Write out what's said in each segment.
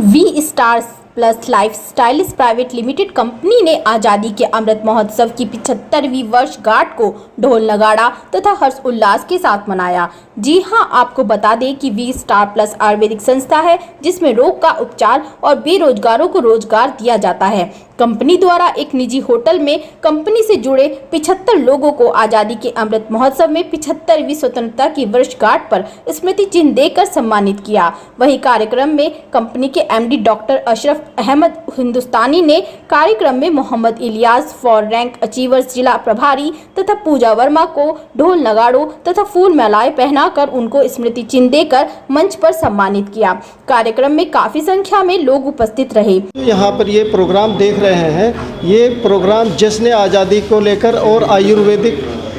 We star plus life stylish private limited company ने आज़ादी के अमृत महोत्सव की 75वीं वर्षगांठ को ढोल नगाड़ा तथा हर्ष उल्लास के साथ मनाया। जी हां, आपको बता दें कि वी स्टार प्लस आयुर्वेदिक संस्था है जिसमें रोग का उपचार और बेरोजगारों को रोजगार दिया जाता है। कंपनी द्वारा एक निजी होटल में कंपनी से जुड़े 75 लोगों को आज़ादी के अमृत महोत्सव में 75वीं स्वतंत्रता की वर्षगांठ पर स्मृति चिन्ह देकर सम्मानित किया। वहीं कार्यक्रम में कंपनी के एमडी डॉक्टर अशरफ अहमद हिंदुस्तानी ने कार्यक्रम में Mohammad Ilyas for rank achievers जिला प्रभारी तथा पूजा वर्मा को ढोल नगाड़ों तथा फूल मालाएं पहनाकर उनको स्मृति चिन्ह देकर मंच पर सम्मानित किया। कार्यक्रम में काफी संख्या में लोग उपस्थित रहे। यहाँ पर ये प्रोग्राम देख रहे हैं, ये प्रोग्राम जश्न आज़ादी को लेकर और आयुर्वेदिक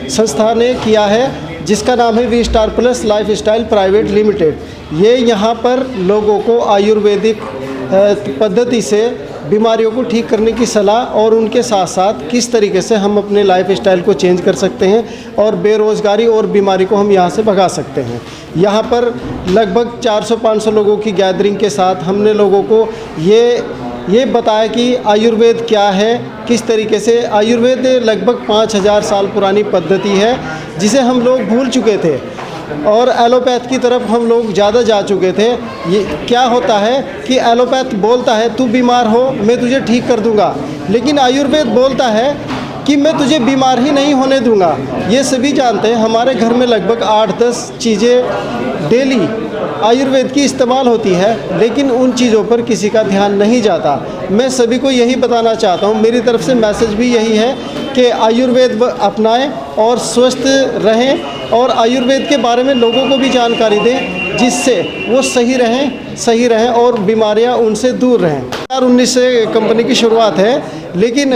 संस्था ने किया है जिसका नाम है V star plus life style private limited. ये यहाँ पर लोगों को आयुर्वेदिक पद्धति से बीमारियों को ठीक करने की सलाह और उनके साथ साथ किस तरीके से हम अपने लाइफ स्टाइल को चेंज कर सकते हैं और बेरोज़गारी और बीमारी को हम यहाँ से भगा सकते हैं। यहाँ पर लगभग 400-500 लोगों की गैदरिंग के साथ हमने लोगों को ये बताया कि आयुर्वेद क्या है, किस तरीके से आयुर्वेद लगभग 5000 साल पुरानी पद्धति है जिसे हम लोग भूल चुके थे और एलोपैथ की तरफ हम लोग ज़्यादा जा चुके थे। ये क्या होता है कि एलोपैथ बोलता है तू बीमार हो मैं तुझे ठीक कर दूंगा, लेकिन आयुर्वेद बोलता है कि मैं तुझे बीमार ही नहीं होने दूंगा। ये सभी जानते हैं, हमारे घर में लगभग 8-10 चीज़ें डेली आयुर्वेद की इस्तेमाल होती है, लेकिन उन चीज़ों पर किसी का ध्यान नहीं जाता। मैं सभी को यही बताना चाहता हूँ, मेरी तरफ से मैसेज भी यही है कि आयुर्वेद अपनाएं और स्वस्थ रहें और आयुर्वेद के बारे में लोगों को भी जानकारी दें जिससे वो सही रहें और बीमारियां उनसे दूर रहें। 2019 से कंपनी की शुरुआत है, लेकिन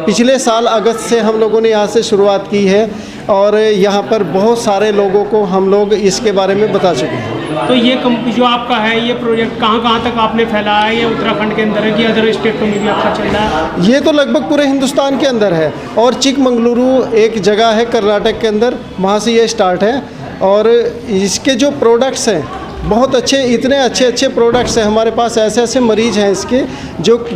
पिछले साल अगस्त से हम लोगों ने यहाँ से शुरुआत की है और यहाँ पर बहुत सारे लोगों को हम लोग इसके बारे में बता चुके हैं। तो ये कंपनी जो आपका है, ये प्रोजेक्ट कहाँ तक आपने फैलाया है? ये उत्तराखंड के अंदर है कि अदर स्टेटों में भी आपका चल रहा है? ये तो लगभग पूरे हिंदुस्तान के अंदर है और चिकमंगलुरु एक जगह है कर्नाटक के अंदर, वहाँ से ये स्टार्ट है। और इसके जो प्रोडक्ट्स हैं बहुत अच्छे, इतने अच्छे प्रोडक्ट्स हैं हमारे पास। ऐसे मरीज़ हैं इसके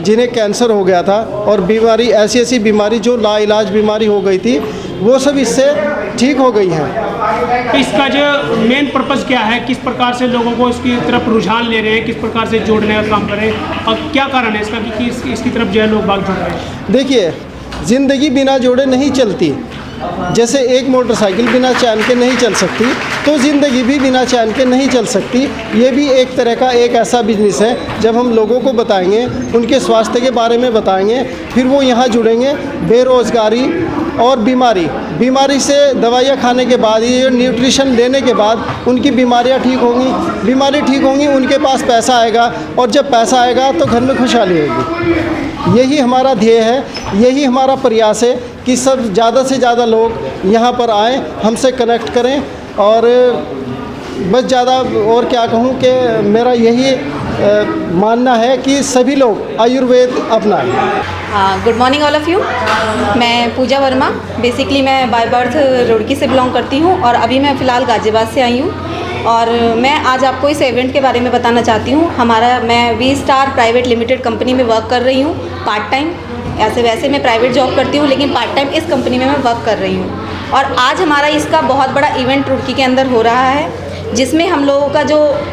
जिन्हें कैंसर हो गया था और बीमारी ऐसी बीमारी जो लाइलाज बीमारी हो गई थी वो सब इससे ठीक हो गई हैं। तो इसका जो मेन पर्पज़ क्या है, किस प्रकार से लोगों को इसकी तरफ रुझान ले रहे हैं, किस प्रकार से जोड़ने का काम करें और क्या कारण है इसका कि इसकी तरफ जो है लोग बाग जुड़ रहे हैं? देखिए, ज़िंदगी बिना जोड़े नहीं चलती। जैसे एक मोटरसाइकिल बिना चैन के नहीं चल सकती, तो ज़िंदगी भी बिना चैन के नहीं चल सकती। ये भी एक तरह का एक ऐसा बिजनेस है, जब हम लोगों को बताएंगे, उनके स्वास्थ्य के बारे में बताएंगे, फिर वो यहाँ जुड़ेंगे। बेरोज़गारी और बीमारी से दवाइयाँ खाने के बाद, ये न्यूट्रिशन लेने के बाद उनकी बीमारियाँ ठीक होंगी, उनके पास पैसा आएगा और जब पैसा आएगा तो घर में खुशहाली होगी। यही हमारा ध्येय है, यही हमारा प्रयास है कि सब ज़्यादा से ज़्यादा लोग यहाँ पर आएँ, हमसे कनेक्ट करें। और बस ज़्यादा और क्या कहूँ कि मेरा यही मानना है कि सभी लोग आयुर्वेद अपनाएं। Good morning all of you. मैं पूजा वर्मा, बेसिकली मैं बाय बर्थ रुड़की से बिलोंग करती हूँ और अभी मैं फ़िलहाल गाज़ियाबाद से आई हूँ। और मैं आज आपको इस इवेंट के बारे में बताना चाहती हूँ। मैं V star private limited company में वर्क कर रही हूँ पार्ट टाइम। वैसे मैं प्राइवेट जॉब करती हूँ, लेकिन पार्ट टाइम इस कंपनी में मैं वर्क कर रही हूँ। और आज हमारा इसका बहुत बड़ा इवेंट रुड़की के अंदर हो रहा है, जिसमें हम लोगों का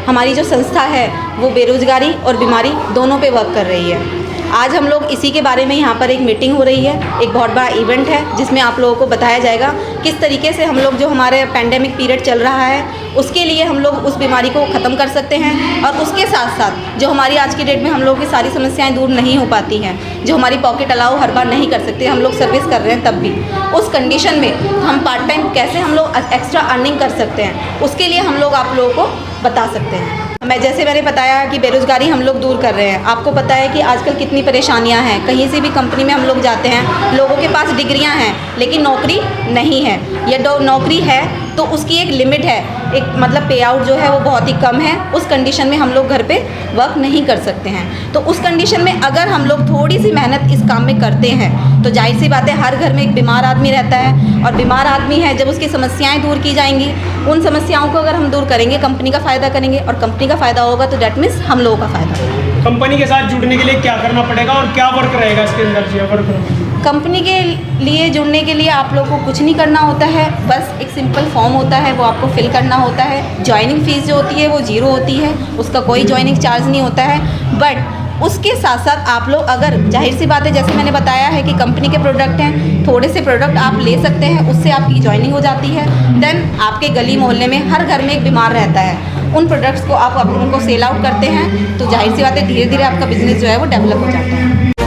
हमारी जो संस्था है वो बेरोज़गारी और बीमारी दोनों पे वर्क कर रही है। आज हम लोग इसी के बारे में यहाँ पर एक मीटिंग हो रही है, एक बहुत बड़ा इवेंट है जिसमें आप लोगों को बताया जाएगा किस तरीके से हम लोग जो हमारे पैंडेमिक पीरियड चल रहा है उसके लिए हम लोग उस बीमारी को ख़त्म कर सकते हैं। और उसके साथ साथ जो हमारी आज की डेट में हम लोगों की सारी समस्याएं दूर नहीं हो पाती हैं, जो हमारी पॉकेट अलाउ हर बार नहीं कर सकते, हम लोग सर्विस कर रहे हैं, तब भी उस कंडीशन में हम पार्ट टाइम कैसे हम लोग एक्स्ट्रा अर्निंग कर सकते हैं, उसके लिए हम लोग आप लोगों को बता सकते हैं। मैंने बताया कि बेरोज़गारी हम लोग दूर कर रहे हैं। आपको पता है कि आजकल कितनी परेशानियां हैं, कहीं से भी कंपनी में हम लोग जाते हैं, लोगों के पास डिग्रियां हैं लेकिन नौकरी नहीं है, या नौकरी है तो उसकी एक लिमिट है, एक मतलब पे आउट जो है वो बहुत ही कम है। उस कंडीशन में हम लोग घर पे वर्क नहीं कर सकते हैं। तो उस कंडीशन में अगर हम लोग थोड़ी सी मेहनत इस काम में करते हैं तो जाहिर सी बात है हर घर में एक बीमार आदमी रहता है, और बीमार आदमी है जब उसकी समस्याएं दूर की जाएंगी, उन समस्याओं को अगर हम दूर करेंगे कंपनी का फ़ायदा करेंगे, और कंपनी का फ़ायदा होगा तो डैट मीन्स हम लोगों का फ़ायदा होगा। कंपनी के साथ जुड़ने के लिए क्या करना पड़ेगा और क्या वर्क रहेगा इसके अंदर जी वर्क? कंपनी के लिए जुड़ने के लिए आप लोगों को कुछ नहीं करना होता है, बस एक सिंपल फॉर्म होता है वो आपको फिल करना होता है। जॉइनिंग फ़ीस जो होती है वो 0 होती है, उसका कोई जॉइनिंग चार्ज नहीं होता है। बट उसके साथ साथ आप लोग अगर जाहिर सी बात है जैसे मैंने बताया है कि कंपनी के प्रोडक्ट हैं, थोड़े से प्रोडक्ट आप ले सकते हैं, उससे आपकी जॉइनिंग हो जाती है। देन आपके गली मोहल्ले में हर घर में एक बीमार रहता है, उन प्रोडक्ट्स को आप उनको सेल आउट करते हैं तो जाहिर सी बात है धीरे धीरे आपका बिजनेस जो है वो डेवलप हो जाता है।